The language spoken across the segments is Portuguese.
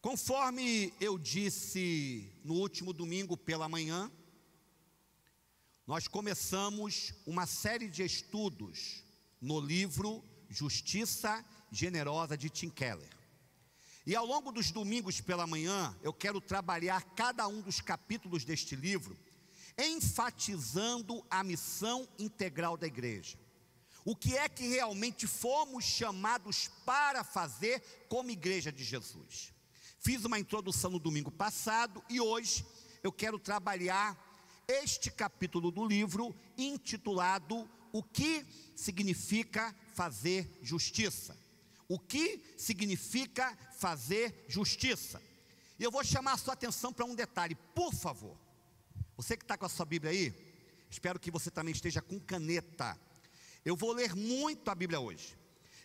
Conforme eu disse no último domingo pela manhã, nós começamos uma série de estudos no livro Justiça Generosa de Tim Keller. E ao longo dos domingos pela manhã, eu quero trabalhar cada um dos capítulos deste livro, enfatizando a missão integral da igreja. O que é que realmente fomos chamados para fazer como igreja de Jesus. Fiz uma introdução no domingo passado e hoje eu quero trabalhar este capítulo do livro intitulado O que significa fazer justiça? O que significa fazer justiça? E eu vou chamar a sua atenção para um detalhe, por favor. Você que está com a sua Bíblia aí, espero que você também esteja com caneta. Eu vou ler muito a Bíblia hoje.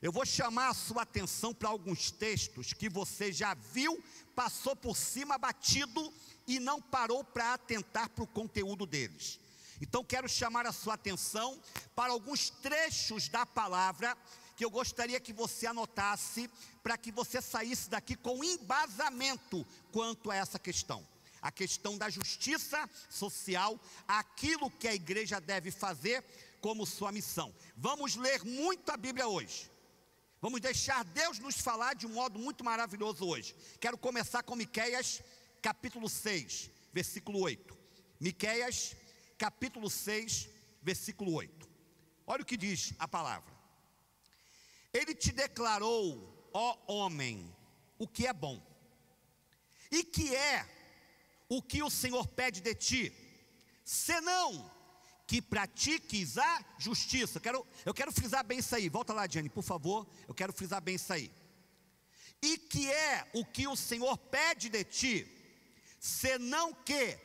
Eu vou chamar a sua atenção para alguns textos que você já viu, passou por cima batido e não parou para atentar para o conteúdo deles. Então quero chamar a sua atenção para alguns trechos da palavra que eu gostaria que você anotasse, para que você saísse daqui com embasamento quanto a essa questão. A questão da justiça social, aquilo que a igreja deve fazer como sua missão. Vamos ler muito a Bíblia hoje. Vamos deixar Deus nos falar de um modo muito maravilhoso hoje. Quero começar com Miqueias, capítulo 6, versículo 8. Miqueias, capítulo 6, versículo 8. Olha o que diz a palavra. Ele te declarou, ó homem, o que é bom, e que é o que o Senhor pede de ti, senão que pratiques a justiça. Eu quero frisar bem isso aí. Volta lá, Diane, por favor. Eu quero frisar bem isso aí. E que é o que o Senhor pede de ti, senão que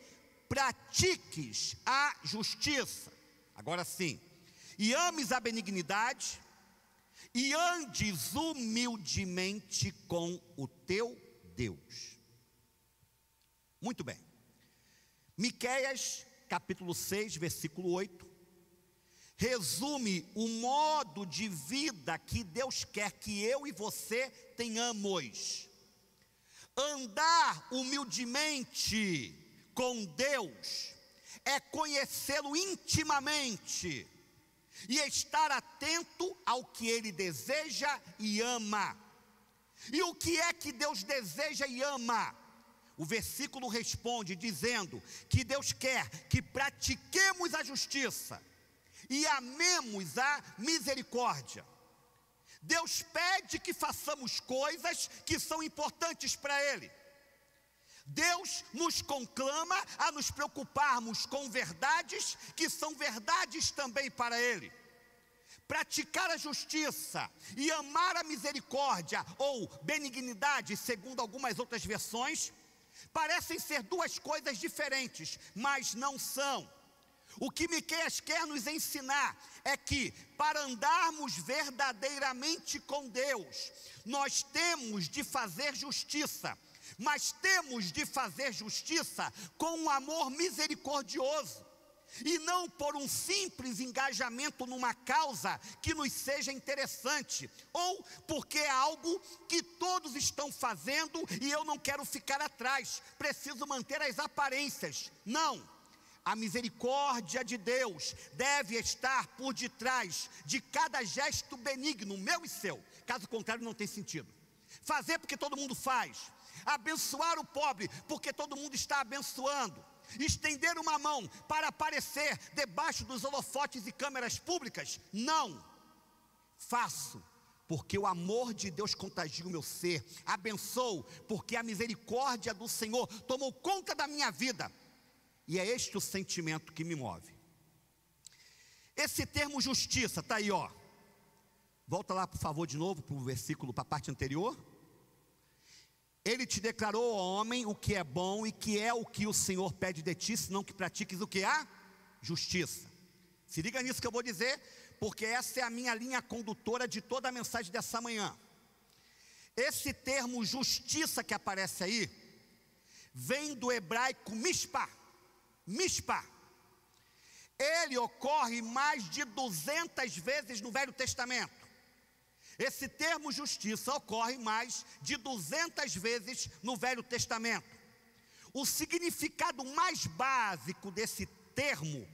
pratiques a justiça. Agora sim. E ames a benignidade, e andes humildemente com o teu Deus. Muito bem. Miqueias, capítulo 6, versículo 8, resume o modo de vida que Deus quer que eu e você tenhamos. Andar humildemente com Deus é conhecê-lo intimamente e estar atento ao que Ele deseja e ama. E o que é que Deus deseja e ama? O versículo responde dizendo que Deus quer que pratiquemos a justiça e amemos a misericórdia. Deus pede que façamos coisas que são importantes para Ele. Deus nos conclama a nos preocuparmos com verdades que são verdades também para Ele. Praticar a justiça e amar a misericórdia ou benignidade, segundo algumas outras versões, parecem ser duas coisas diferentes, mas não são. O que Miqueias quer nos ensinar é que, para andarmos verdadeiramente com Deus, nós temos de fazer justiça, mas temos de fazer justiça com um amor misericordioso, e não por um simples engajamento numa causa que nos seja interessante, ou porque é algo que todos estão fazendo e eu não quero ficar atrás, preciso manter as aparências. Não, a misericórdia de Deus deve estar por detrás de cada gesto benigno, meu e seu, caso contrário não tem sentido. Fazer porque todo mundo faz, abençoar o pobre porque todo mundo está abençoando, estender uma mão para aparecer debaixo dos holofotes e câmeras públicas, não. Faço porque o amor de Deus contagia o meu ser, abençoo porque a misericórdia do Senhor tomou conta da minha vida, e é este o sentimento que me move. Esse termo justiça está aí, ó. Volta lá por favor de novo para o versículo, para a parte anterior. Ele te declarou, ó homem, o que é bom e que é o que o Senhor pede de ti, senão que pratiques o que há? Justiça. Se liga nisso que eu vou dizer, porque essa é a minha linha condutora de toda a mensagem dessa manhã. Esse termo justiça que aparece aí, vem do hebraico mishpah. Mishpah. Ele ocorre mais de 200 vezes no Velho Testamento. Esse termo justiça ocorre mais de 200 vezes no Velho Testamento. O significado mais básico desse termo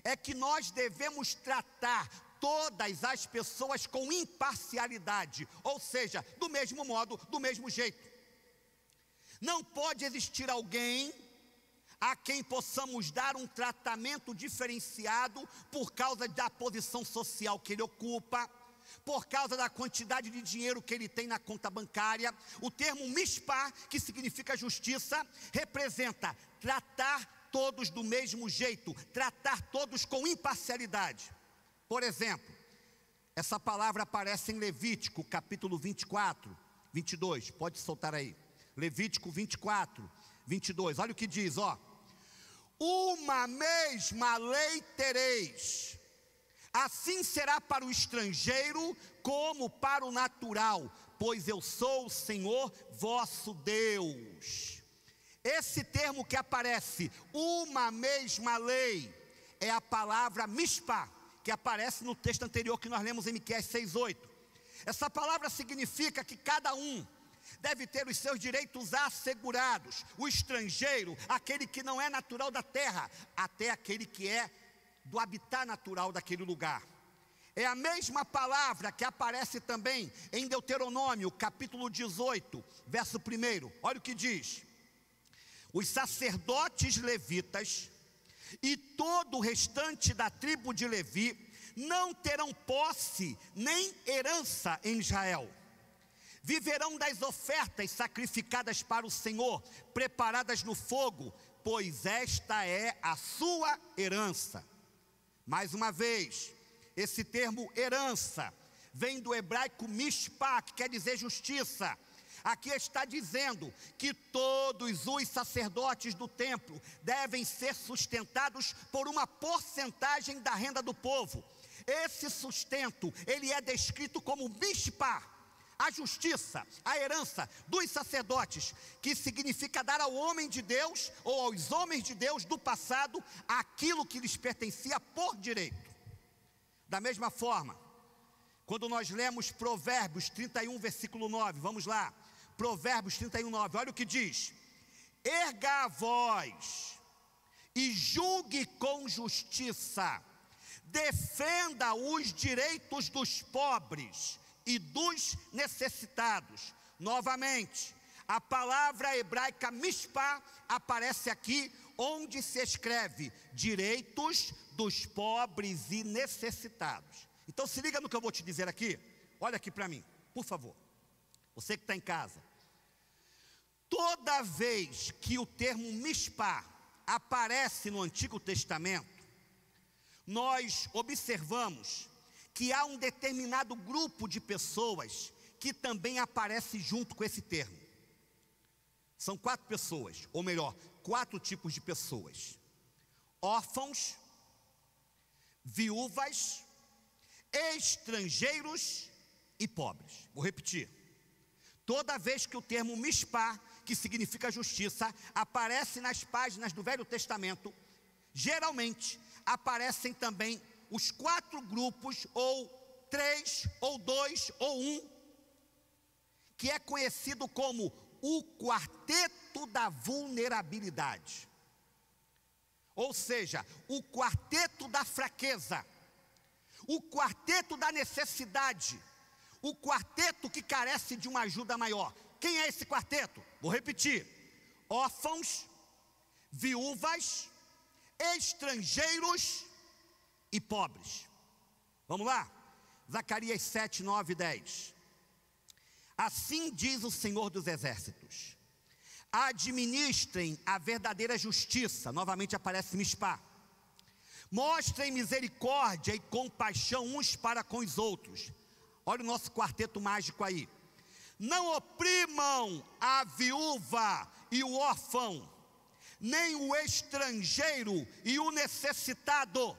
é que nós devemos tratar todas as pessoas com imparcialidade, ou seja, do mesmo modo, do mesmo jeito. Não pode existir alguém a quem possamos dar um tratamento diferenciado por causa da posição social que ele ocupa, por causa da quantidade de dinheiro que ele tem na conta bancária. O termo mishpá, que significa justiça, representa tratar todos do mesmo jeito, tratar todos com imparcialidade. Por exemplo, essa palavra aparece em Levítico, capítulo 24, 22, pode soltar aí. Levítico 24, 22, olha o que diz, ó. Uma mesma lei tereis, assim será para o estrangeiro como para o natural, pois eu sou o Senhor vosso Deus. Esse termo que aparece, uma mesma lei, é a palavra mishpá, que aparece no texto anterior que nós lemos em Miqueias 6:8. Essa palavra significa que cada um deve ter os seus direitos assegurados, o estrangeiro, aquele que não é natural da terra, até aquele que é do habitat natural daquele lugar. É a mesma palavra que aparece também em Deuteronômio, capítulo 18, verso 1. Olha o que diz: os sacerdotes levitas e todo o restante da tribo de Levi não terão posse nem herança em Israel. Viverão das ofertas sacrificadas para o Senhor, preparadas no fogo, pois esta é a sua herança. Mais uma vez, esse termo herança vem do hebraico mishpá, que quer dizer justiça. Aqui está dizendo que todos os sacerdotes do templo devem ser sustentados por uma porcentagem da renda do povo. Esse sustento, ele é descrito como mishpá, a justiça, a herança dos sacerdotes, que significa dar ao homem de Deus, ou aos homens de Deus do passado, aquilo que lhes pertencia por direito. Da mesma forma, quando nós lemos Provérbios 31, versículo 9, vamos lá, Provérbios 31, 9, olha o que diz: erga a voz e julgue com justiça, defenda os direitos dos pobres e dos necessitados. Novamente, a palavra hebraica mishpá aparece aqui, onde se escreve direitos dos pobres e necessitados. Então se liga no que eu vou te dizer aqui. Olha aqui para mim, por favor, você que está em casa. Toda vez que o termo mishpá aparece no Antigo Testamento, nós observamos que há um determinado grupo de pessoas que também aparece junto com esse termo. São 4 pessoas, ou melhor, 4 tipos de pessoas: órfãos, viúvas, estrangeiros e pobres. Vou repetir. Toda vez que o termo mishpá, que significa justiça, aparece nas páginas do Velho Testamento, geralmente aparecem também os 4 grupos, ou 3, ou 2, ou 1, que é conhecido como o quarteto da vulnerabilidade. Ou seja, o quarteto da fraqueza, o quarteto da necessidade, o quarteto que carece de uma ajuda maior. Quem é esse quarteto? Vou repetir: órfãos, viúvas, estrangeiros e pobres. Vamos lá? Zacarias 7, 9 e 10. Assim diz o Senhor dos Exércitos: administrem a verdadeira justiça. Novamente aparece mishpá. Mostrem misericórdia e compaixão uns para com os outros. Olha o nosso quarteto mágico aí. Não oprimam a viúva e o órfão, nem o estrangeiro e o necessitado,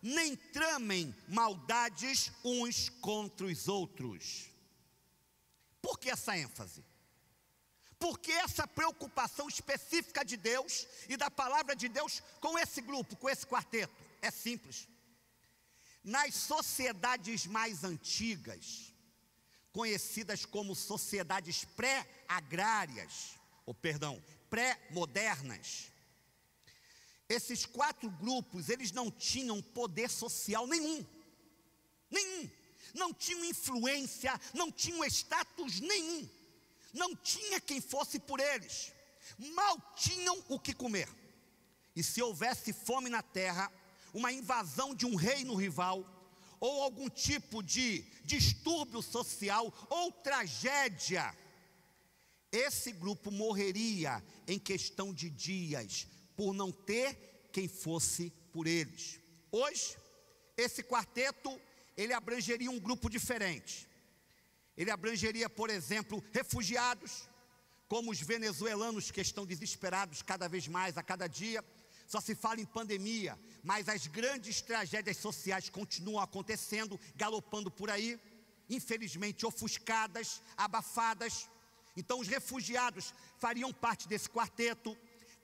nem tramem maldades uns contra os outros. Por que essa ênfase? Por que essa preocupação específica de Deus e da palavra de Deus com esse grupo, com esse quarteto? É simples. Nas sociedades mais antigas, conhecidas como sociedades pré-modernas. Esses 4 grupos, eles não tinham poder social nenhum, não tinham influência, não tinham status nenhum, não tinha quem fosse por eles, mal tinham o que comer. E se houvesse fome na terra, uma invasão de um reino rival, ou algum tipo de distúrbio social ou tragédia, esse grupo morreria em questão de dias, por não ter quem fosse por eles. Hoje, esse quarteto, ele abrangeria um grupo diferente. Ele abrangeria, por exemplo, refugiados, como os venezuelanos que estão desesperados cada vez mais, a cada dia. Só se fala em pandemia, mas as grandes tragédias sociais continuam acontecendo, galopando por aí, infelizmente ofuscadas, abafadas. Então os refugiados fariam parte desse quarteto.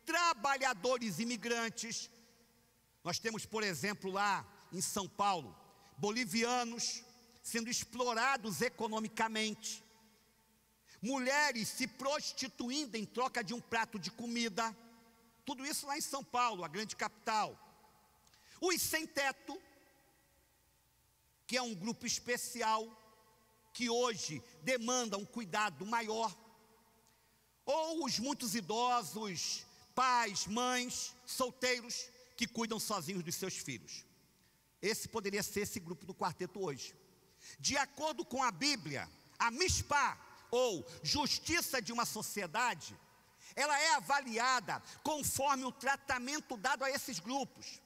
Trabalhadores imigrantes, nós temos, por exemplo, lá em São Paulo, bolivianos sendo explorados economicamente, mulheres se prostituindo em troca de um prato de comida, tudo isso lá em São Paulo, a grande capital. Os sem teto, que é um grupo especial, que hoje demanda um cuidado maior, ou os muitos idosos, pais, mães, solteiros, que cuidam sozinhos dos seus filhos. Esse poderia ser esse grupo do quarteto hoje. De acordo com a Bíblia, a mishpá, ou justiça de uma sociedade, ela é avaliada conforme o tratamento dado a esses grupos.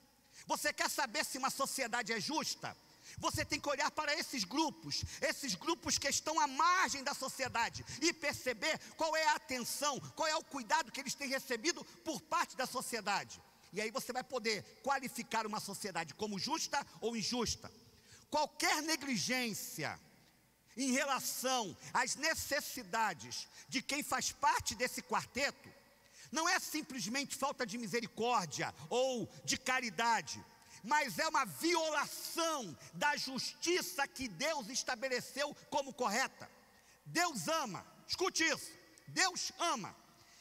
Você quer saber se uma sociedade é justa? Você tem que olhar para esses grupos que estão à margem da sociedade, e perceber qual é a atenção, qual é o cuidado que eles têm recebido por parte da sociedade. E aí você vai poder qualificar uma sociedade como justa ou injusta. Qualquer negligência em relação às necessidades de quem faz parte desse quarteto, não é simplesmente falta de misericórdia ou de caridade, mas é uma violação da justiça que Deus estabeleceu como correta. Deus ama, escute isso, Deus ama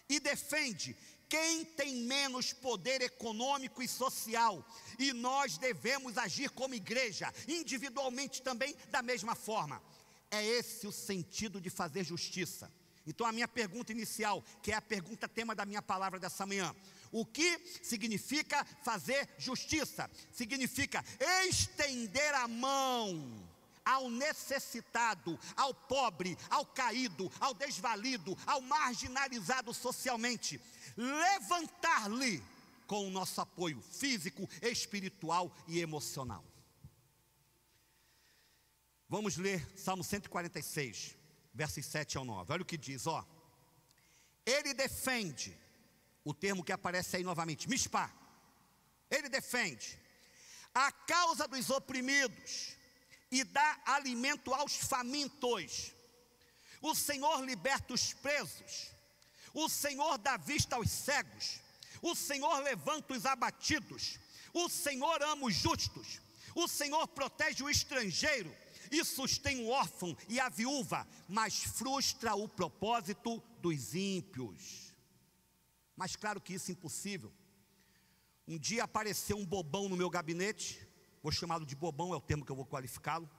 e defende quem tem menos poder econômico e social, e nós devemos agir como igreja, individualmente também da mesma forma. É esse o sentido de fazer justiça. Então a minha pergunta inicial, que é a pergunta tema da minha palavra dessa manhã: o que significa fazer justiça? Significa estender a mão ao necessitado, ao pobre, ao caído, ao desvalido, ao marginalizado socialmente, levantar-lhe com o nosso apoio físico, espiritual e emocional. Vamos ler Salmo 146, versos 7 ao 9. Olha o que diz, ó. Ele defende, o termo que aparece aí novamente, mishpá. Ele defende a causa dos oprimidos e dá alimento aos famintos. O Senhor liberta os presos. O Senhor dá vista aos cegos. O Senhor levanta os abatidos. O Senhor ama os justos. O Senhor protege o estrangeiro e sustém o órfão e a viúva, mas frustra o propósito dos ímpios. Mas claro que isso é impossível. Um dia apareceu um bobão no meu gabinete, vou chamá-lo de bobão, é o termo que eu vou qualificá-lo,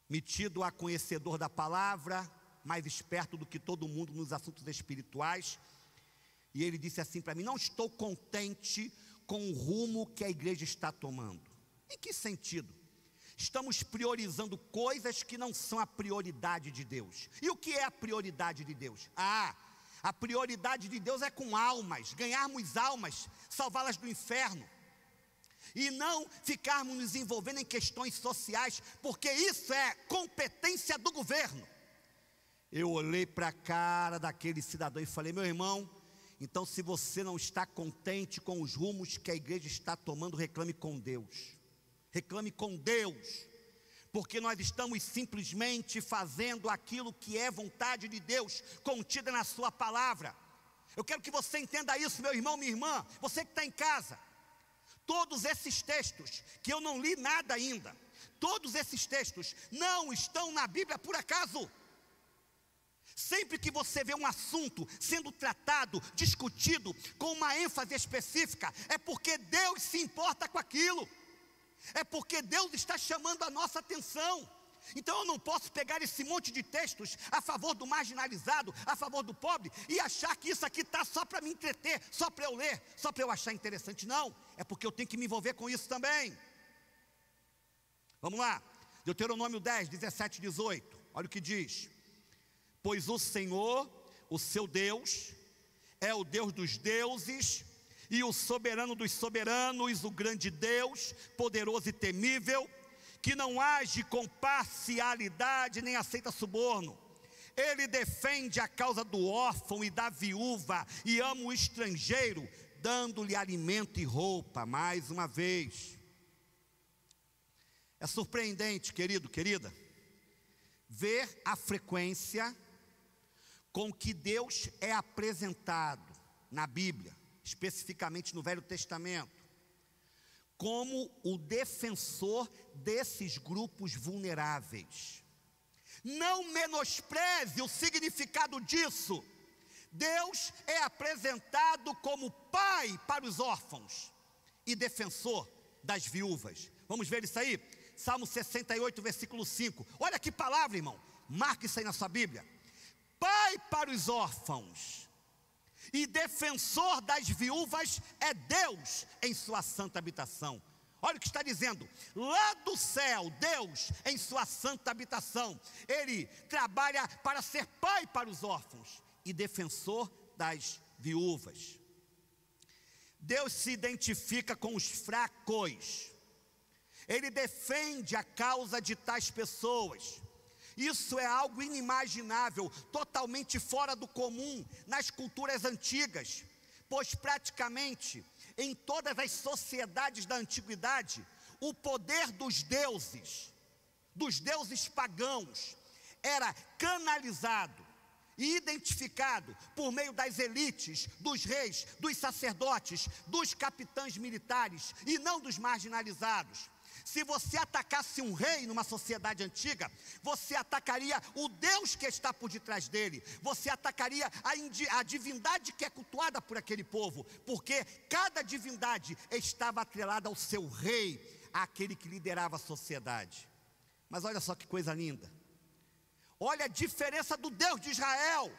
metido a conhecedor da palavra, mais esperto do que todo mundo nos assuntos espirituais, e ele disse assim para mim: não estou contente com o rumo que a igreja está tomando. Em que sentido? Estamos priorizando coisas que não são a prioridade de Deus. E o que é a prioridade de Deus? A prioridade de Deus é com almas, ganharmos almas, salvá-las do inferno, e não ficarmos nos envolvendo em questões sociais, porque isso é competência do governo. Eu olhei para a cara daquele cidadão e falei: meu irmão, então se você não está contente com os rumos que a igreja está tomando, reclame com Deus. Reclame com Deus, porque nós estamos simplesmente fazendo aquilo que é vontade de Deus, contida na sua palavra. Eu quero que você entenda isso, meu irmão, minha irmã, você que está em casa. Todos esses textos, que eu não li nada ainda, Todos esses textos não estão na Bíblia por acaso. Sempre que você vê um assunto sendo tratado, discutido, com uma ênfase específica, é porque Deus se importa com aquilo. É porque Deus está chamando a nossa atenção. Então eu não posso pegar esse monte de textos a favor do marginalizado, a favor do pobre, e achar que isso aqui está só para me entreter, só para eu ler, só para eu achar interessante. Não, é porque eu tenho que me envolver com isso também. Vamos lá, Deuteronômio 10, 17 e 18, olha o que diz: pois o Senhor, o seu Deus, é o Deus dos deuses, e o soberano dos soberanos, o grande Deus, poderoso e temível, que não age com parcialidade, nem aceita suborno. Ele defende a causa do órfão e da viúva, e ama o estrangeiro, dando-lhe alimento e roupa. Mais uma vez, é surpreendente, querido, querida, ver a frequência com que Deus é apresentado na Bíblia, especificamente no Velho Testamento, como o defensor desses grupos vulneráveis. Não menospreze o significado disso. Deus é apresentado como pai para os órfãos e defensor das viúvas. Vamos ver isso aí? Salmo 68, versículo 5. Olha que palavra, irmão. Marque isso aí na sua Bíblia. Pai para os órfãos e defensor das viúvas é Deus em sua santa habitação. Olha o que está dizendo: lá do céu, Deus em sua santa habitação, Ele trabalha para ser pai para os órfãos e defensor das viúvas. Deus se identifica com os fracos, Ele defende a causa de tais pessoas. Isso é algo inimaginável, totalmente fora do comum nas culturas antigas, pois praticamente em todas as sociedades da antiguidade, o poder dos deuses pagãos, era canalizado e identificado por meio das elites, dos reis, dos sacerdotes, dos capitães militares e não dos marginalizados. Se você atacasse um rei numa sociedade antiga, você atacaria o Deus que está por detrás dele, você atacaria a divindade que é cultuada por aquele povo, porque cada divindade estava atrelada ao seu rei, àquele que liderava a sociedade. Mas olha só que coisa linda, olha a diferença do Deus de Israel.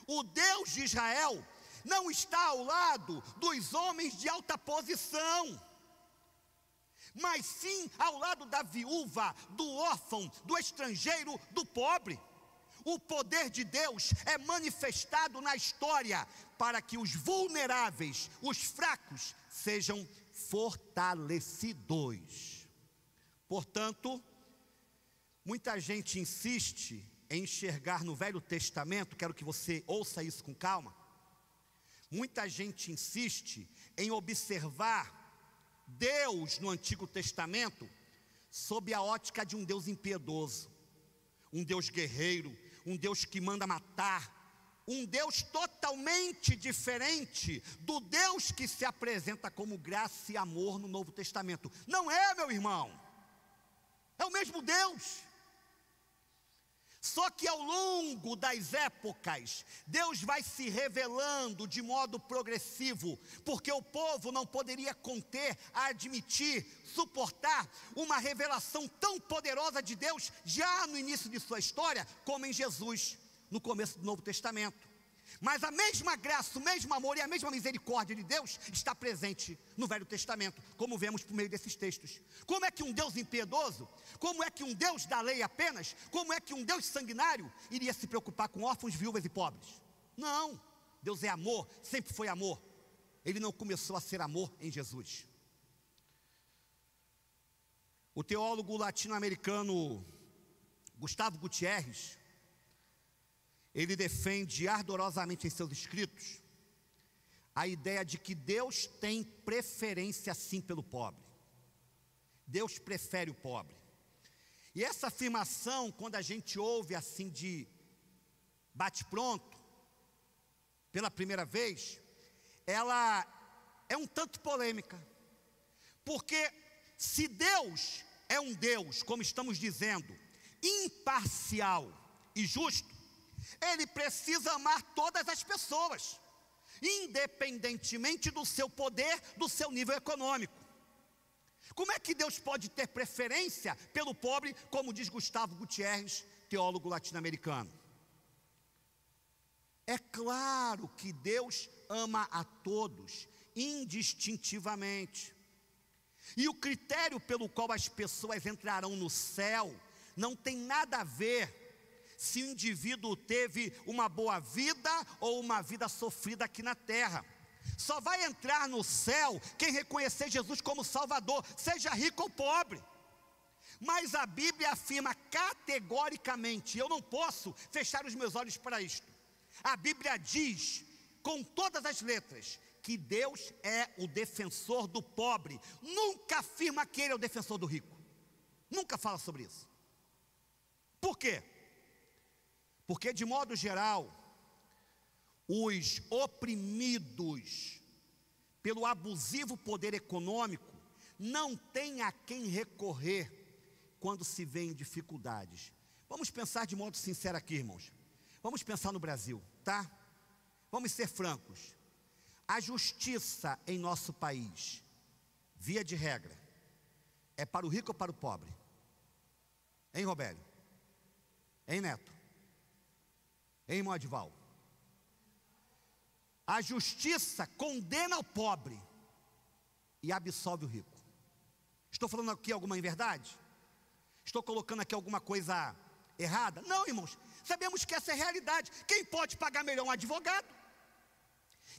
O Deus de Israel não está ao lado dos homens de alta posição, mas sim ao lado da viúva, do órfão, do estrangeiro, do pobre. O poder de Deus é manifestado na história para que os vulneráveis, os fracos, sejam fortalecidos. Portanto, muita gente insiste em enxergar no Velho Testamento, quero que você ouça isso com calma. Muita gente insiste em observar Deus no Antigo Testamento sob a ótica de um Deus impiedoso, um Deus guerreiro, um Deus que manda matar, um Deus totalmente diferente do Deus que se apresenta como graça e amor no Novo Testamento. Não é, meu irmão, é o mesmo Deus. Só que ao longo das épocas, Deus vai se revelando de modo progressivo, porque o povo não poderia conter, admitir, suportar uma revelação tão poderosa de Deus, já no início de sua história, como em Jesus, no começo do Novo Testamento. Mas a mesma graça, o mesmo amor e a mesma misericórdia de Deus está presente no Velho Testamento, como vemos por meio desses textos. Como é que um Deus impiedoso, como é que um Deus da lei apenas, como é que um Deus sanguinário iria se preocupar com órfãos, viúvas e pobres? Não, Deus é amor, sempre foi amor. Ele não começou a ser amor em Jesus. O teólogo latino-americano Gustavo Gutierrez, ele defende ardorosamente em seus escritos a ideia de que Deus tem preferência sim pelo pobre. Deus prefere o pobre. E essa afirmação, quando a gente ouve assim de bate-pronto, pela primeira vez, ela é um tanto polêmica. Porque se Deus é um Deus, como estamos dizendo, imparcial e justo, Ele precisa amar todas as pessoas, independentemente do seu poder, do seu nível econômico. Como é que Deus pode ter preferência pelo pobre, como diz Gustavo Gutierrez, teólogo latino-americano? É claro que Deus ama a todos, indistintivamente. E o critério pelo qual as pessoas entrarão no céu não tem nada a ver se o indivíduo teve uma boa vida ou uma vida sofrida aqui na terra. Só vai entrar no céu quem reconhecer Jesus como Salvador, seja rico ou pobre. Mas a Bíblia afirma categoricamente, eu não posso fechar os meus olhos para isto. A Bíblia diz, com todas as letras, que Deus é o defensor do pobre. Nunca afirma que Ele é o defensor do rico. Nunca fala sobre isso. Por quê? Porque, de modo geral, os oprimidos pelo abusivo poder econômico não têm a quem recorrer quando se vê em dificuldades. Vamos pensar de modo sincero aqui, irmãos. Vamos pensar no Brasil, tá? Vamos ser francos. A justiça em nosso país, via de regra, é para o rico ou para o pobre? Hein, Robério? Hein, Neto? Hein, Modival? A justiça condena o pobre e absolve o rico. Estou falando aqui alguma inverdade? Estou colocando aqui alguma coisa errada? Não, irmãos, sabemos que essa é a realidade. Quem pode pagar melhor um advogado?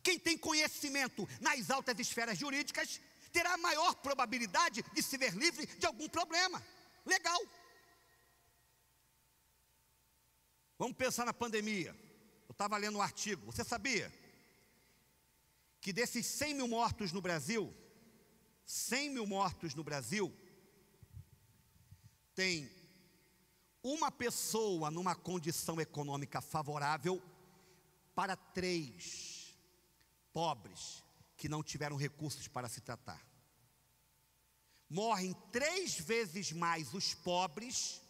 Quem tem conhecimento nas altas esferas jurídicas terá maior probabilidade de se ver livre de algum problema legal. Vamos pensar na pandemia. Eu estava lendo um artigo. Você sabia que desses 100 mil mortos no Brasil, 100 mil mortos no Brasil, tem uma pessoa numa condição econômica favorável para 3 pobres que não tiveram recursos para se tratar. Morrem 3 vezes mais os pobres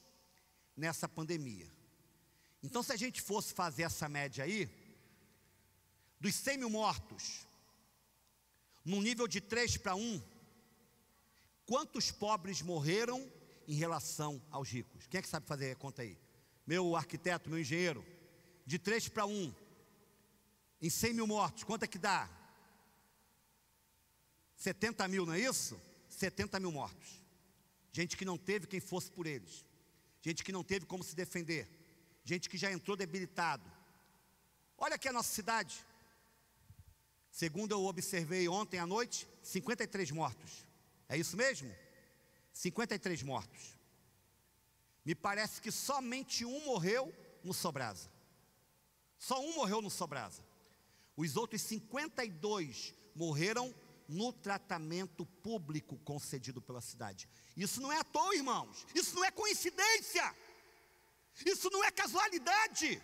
nessa pandemia. Então, se a gente fosse fazer essa média aí, dos 100 mil mortos, num nível de 3 para 1, quantos pobres morreram em relação aos ricos? Quem é que sabe fazer a conta aí? Meu arquiteto, meu engenheiro. De 3 para 1, em 100 mil mortos, quanto é que dá? 70 mil, não é isso? 70 mil mortos. Gente que não teve quem fosse por eles. Gente que não teve como se defender. Gente que já entrou debilitado. Olha aqui a nossa cidade. Segundo eu observei ontem à noite, 53 mortos. É isso mesmo? 53 mortos. Me parece que somente um morreu no Sobrasa. Só um morreu no Sobrasa. Os outros 52 morreram no tratamento público concedido pela cidade. Isso não é à toa, irmãos. Isso não é coincidência. Isso não é casualidade.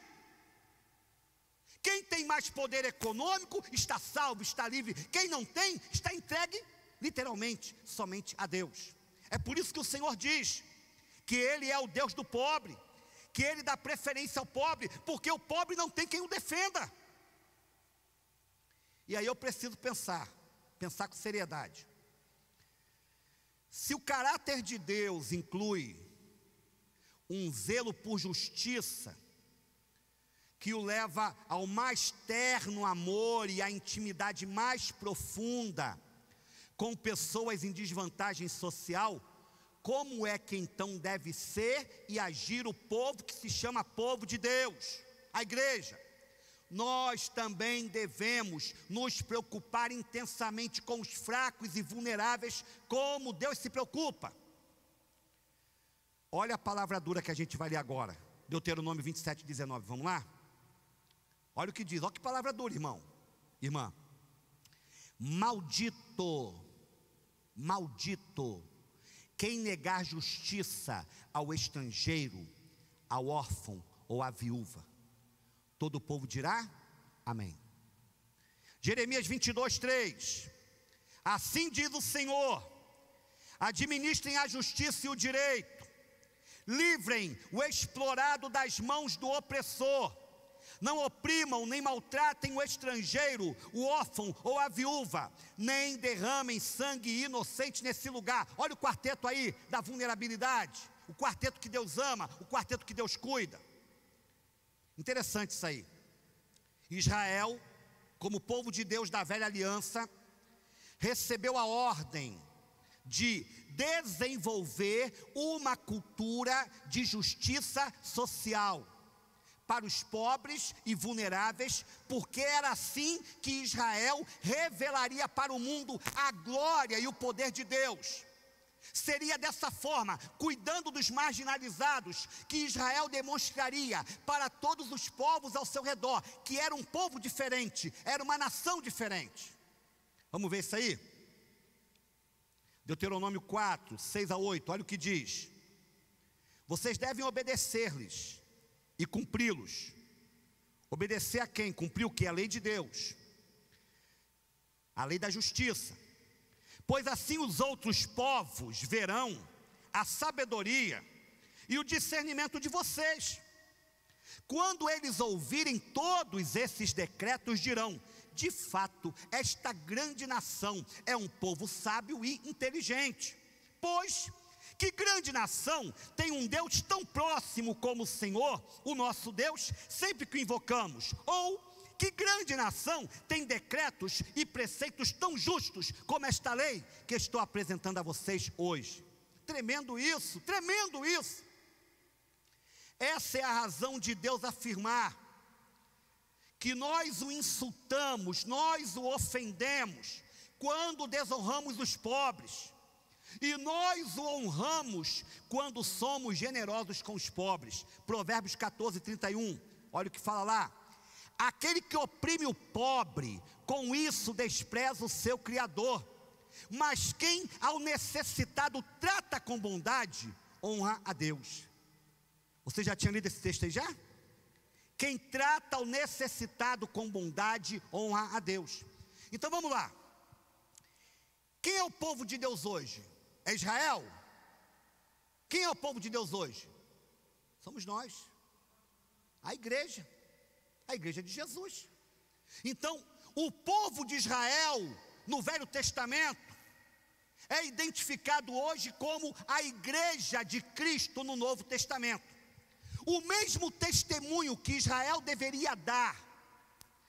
Quem tem mais poder econômico está salvo, está livre. Quem não tem, está entregue, literalmente, somente a Deus. É por isso que o Senhor diz que Ele é o Deus do pobre, que Ele dá preferência ao pobre, porque o pobre não tem quem o defenda. E aí eu preciso pensar com seriedade. Se o caráter de Deus inclui um zelo por justiça, que o leva ao mais terno amor e à intimidade mais profunda com pessoas em desvantagem social, como é que então deve ser e agir o povo que se chama povo de Deus, a igreja? Nós também devemos nos preocupar intensamente com os fracos e vulneráveis, como Deus se preocupa. Olha a palavra dura que a gente vai ler agora, Deuteronômio 27, 19, vamos lá? Olha o que diz, olha que palavra dura, irmão, irmã. Maldito, maldito, quem negar justiça ao estrangeiro, ao órfão ou à viúva. Todo o povo dirá, amém. Jeremias 22, 3. Assim diz o Senhor: administrem a justiça e o direito, livrem o explorado das mãos do opressor, não oprimam nem maltratem o estrangeiro, o órfão ou a viúva, nem derramem sangue inocente nesse lugar. Olha o quarteto aí da vulnerabilidade, o quarteto que Deus ama, o quarteto que Deus cuida. Interessante isso aí. Israel, como povo de Deus da velha aliança, recebeu a ordem de desenvolver uma cultura de justiça social para os pobres e vulneráveis, porque era assim que Israel revelaria para o mundo a glória e o poder de Deus. Seria dessa forma, cuidando dos marginalizados, que Israel demonstraria para todos os povos ao seu redor que era um povo diferente, era uma nação diferente. Vamos ver isso aí? Deuteronômio 4, 6 a 8, olha o que diz: vocês devem obedecer-lhes e cumpri-los. Obedecer a quem? Cumprir o que? A lei de Deus, a lei da justiça. Pois assim os outros povos verão a sabedoria e o discernimento de vocês. Quando eles ouvirem todos esses decretos, dirão: de fato, esta grande nação é um povo sábio e inteligente. Pois que grande nação tem um Deus tão próximo como o Senhor, o nosso Deus, sempre que o invocamos? Ou que grande nação tem decretos e preceitos tão justos como esta lei que estou apresentando a vocês hoje? Tremendo isso, tremendo isso. Essa é a razão de Deus afirmar que nós o insultamos, nós o ofendemos, quando desonramos os pobres, e nós o honramos quando somos generosos com os pobres. Provérbios 14, 31, olha o que fala lá: aquele que oprime o pobre, com isso despreza o seu Criador, mas quem ao necessitado trata com bondade, honra a Deus. Você já tinha lido esse texto aí já? Quem trata o necessitado com bondade, honra a Deus. Então vamos lá. Quem é o povo de Deus hoje? É Israel? Quem é o povo de Deus hoje? Somos nós, a igreja de Jesus. Então, o povo de Israel, no Velho Testamento, é identificado hoje como a igreja de Cristo no Novo Testamento. O mesmo testemunho que Israel deveria dar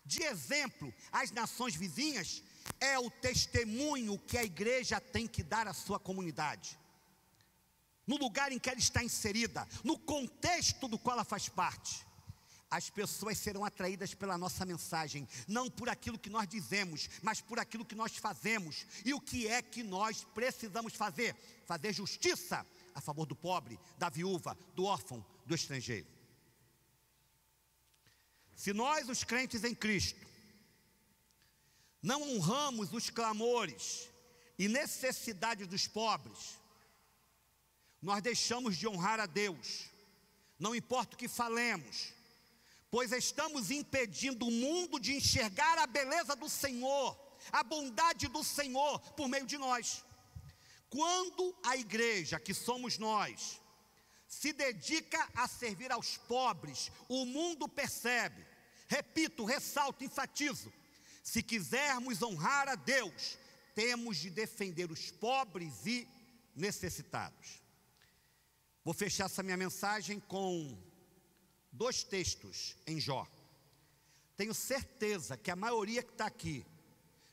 de exemplo às nações vizinhas, é o testemunho que a igreja tem que dar à sua comunidade, no lugar em que ela está inserida, no contexto do qual ela faz parte. As pessoas serão atraídas pela nossa mensagem, não por aquilo que nós dizemos, mas por aquilo que nós fazemos. E o que é que nós precisamos fazer? Fazer justiça a favor do pobre, da viúva, do órfão, do estrangeiro. Se nós, os crentes em Cristo, não honramos os clamores e necessidades dos pobres, nós deixamos de honrar a Deus, não importa o que falemos, pois estamos impedindo o mundo de enxergar a beleza do Senhor, a bondade do Senhor por meio de nós. Quando a igreja, que somos nós, se dedica a servir aos pobres, o mundo percebe. Repito, ressalto, enfatizo: se quisermos honrar a Deus, temos de defender os pobres e necessitados. Vou fechar essa minha mensagem com 2 textos em Jó. Tenho certeza que a maioria que está aqui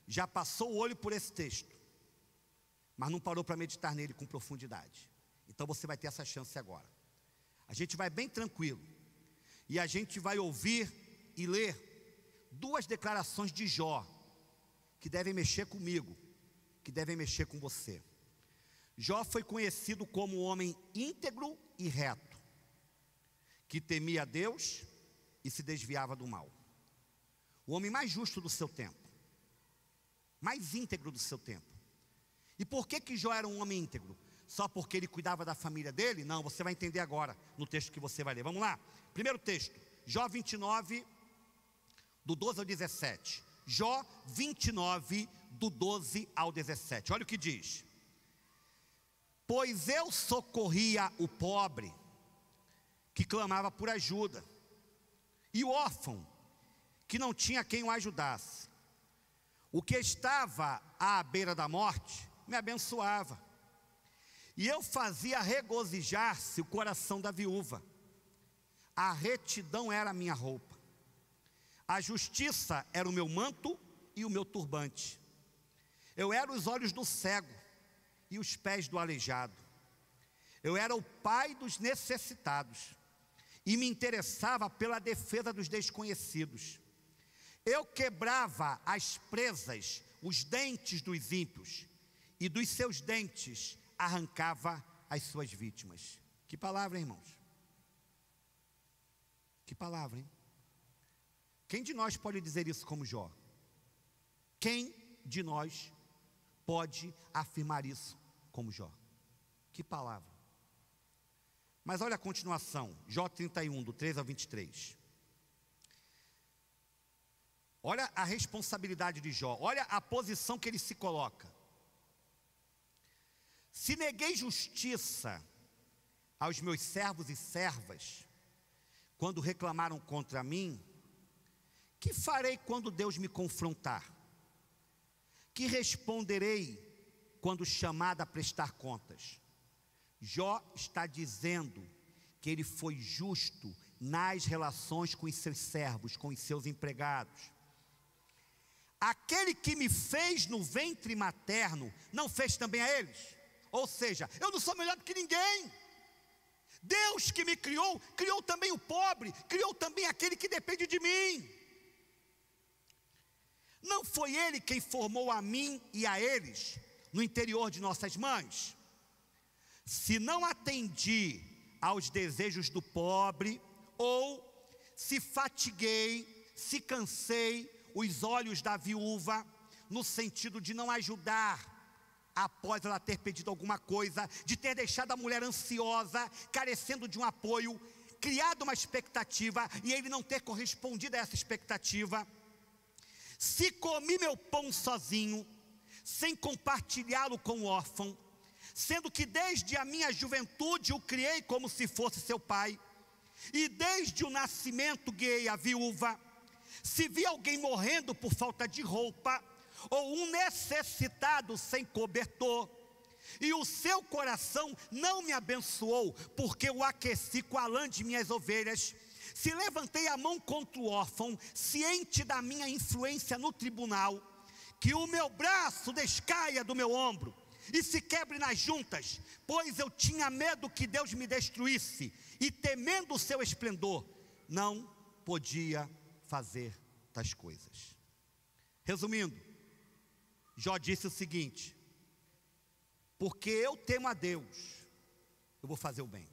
já passou o olho por esse texto, mas não parou para meditar nele com profundidade. Então você vai ter essa chance agora. A gente vai bem tranquilo e a gente vai ouvir e ler 2 declarações de Jó que devem mexer comigo, que devem mexer com você. Jó foi conhecido como um homem íntegro e reto, que temia a Deus e se desviava do mal. O homem mais justo do seu tempo, mais íntegro do seu tempo. E por que Jó era um homem íntegro? Só porque ele cuidava da família dele? Não, você vai entender agora no texto que você vai ler. Vamos lá, primeiro texto, Jó 29, do 12 ao 17. Jó 29, do 12 ao 17, olha o que diz: Pois eu socorria o pobre que clamava por ajuda, e o órfão que não tinha quem o ajudasse. O que estava à beira da morte me abençoava, e eu fazia regozijar-se o coração da viúva. A retidão era a minha roupa, a justiça era o meu manto e o meu turbante. Eu era os olhos do cego e os pés do aleijado. Eu era o pai dos necessitados e me interessava pela defesa dos desconhecidos. Eu quebrava as presas, os dentes dos ímpios, e dos seus dentes arrancava as suas vítimas. Que palavra, hein, irmãos? Que palavra, hein? Quem de nós pode dizer isso como Jó? Quem de nós pode afirmar isso como Jó? Que palavra. Mas olha a continuação, Jó 31, do 13 ao 23. Olha a responsabilidade de Jó, olha a posição que ele se coloca. Se neguei justiça aos meus servos e servas, quando reclamaram contra mim, que farei quando Deus me confrontar? Que responderei quando chamado a prestar contas? Jó está dizendo que ele foi justo nas relações com os seus servos, com os seus empregados. Aquele que me fez no ventre materno, não fez também a eles? Ou seja, eu não sou melhor do que ninguém. Deus que me criou, criou também o pobre, criou também aquele que depende de mim. Não foi Ele quem formou a mim e a eles no interior de nossas mães? Se não atendi aos desejos do pobre, ou se fatiguei, se cansei os olhos da viúva, no sentido de não ajudar após ela ter pedido alguma coisa, de ter deixado a mulher ansiosa, carecendo de um apoio, criado uma expectativa e ele não ter correspondido a essa expectativa. Se comi meu pão sozinho, sem compartilhá-lo com o órfão, sendo que desde a minha juventude o criei como se fosse seu pai, e desde o nascimento guiei a viúva, se vi alguém morrendo por falta de roupa, ou um necessitado sem cobertor, e o seu coração não me abençoou, porque eu aqueci com a lã de minhas ovelhas, se levantei a mão contra o órfão, ciente da minha influência no tribunal, que o meu braço descaia do meu ombro, e se quebre nas juntas, pois eu tinha medo que Deus me destruísse, e temendo o seu esplendor, não podia fazer tais coisas. Resumindo, Jó disse o seguinte: porque eu temo a Deus, eu vou fazer o bem.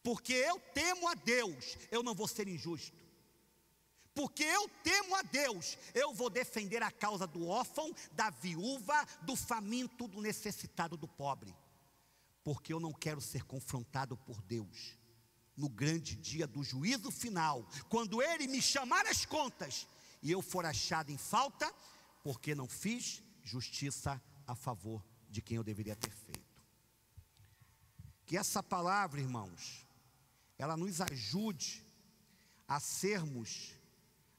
Porque eu temo a Deus, eu não vou ser injusto. Porque eu temo a Deus, eu vou defender a causa do órfão, da viúva, do faminto, do necessitado, do pobre. Porque eu não quero ser confrontado por Deus no grande dia do juízo final, quando Ele me chamar as contas e eu for achado em falta, porque não fiz justiça a favor de quem eu deveria ter feito. Que essa palavra, irmãos, ela nos ajude a sermos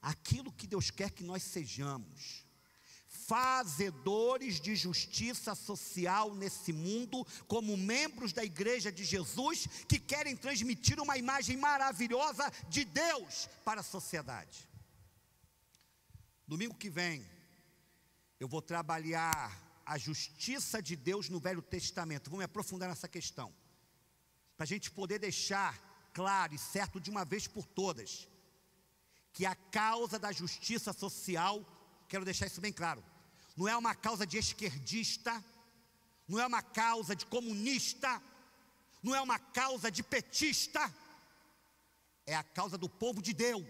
aquilo que Deus quer que nós sejamos, fazedores de justiça social nesse mundo, como membros da igreja de Jesus, que querem transmitir uma imagem maravilhosa de Deus para a sociedade. Domingo que vem, eu vou trabalhar a justiça de Deus no Velho Testamento. Vou me aprofundar nessa questão, para a gente poder deixar claro e certo de uma vez por todas, que a causa da justiça social, quero deixar isso bem claro, não é uma causa de esquerdista, não é uma causa de comunista, não é uma causa de petista, é a causa do povo de Deus,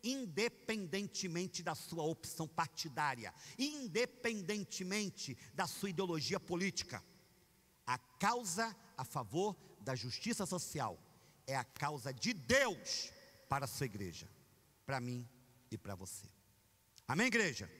independentemente da sua opção partidária, independentemente da sua ideologia política. A causa a favor da justiça social é a causa de Deus para a sua igreja, para mim e para você. Amém, igreja?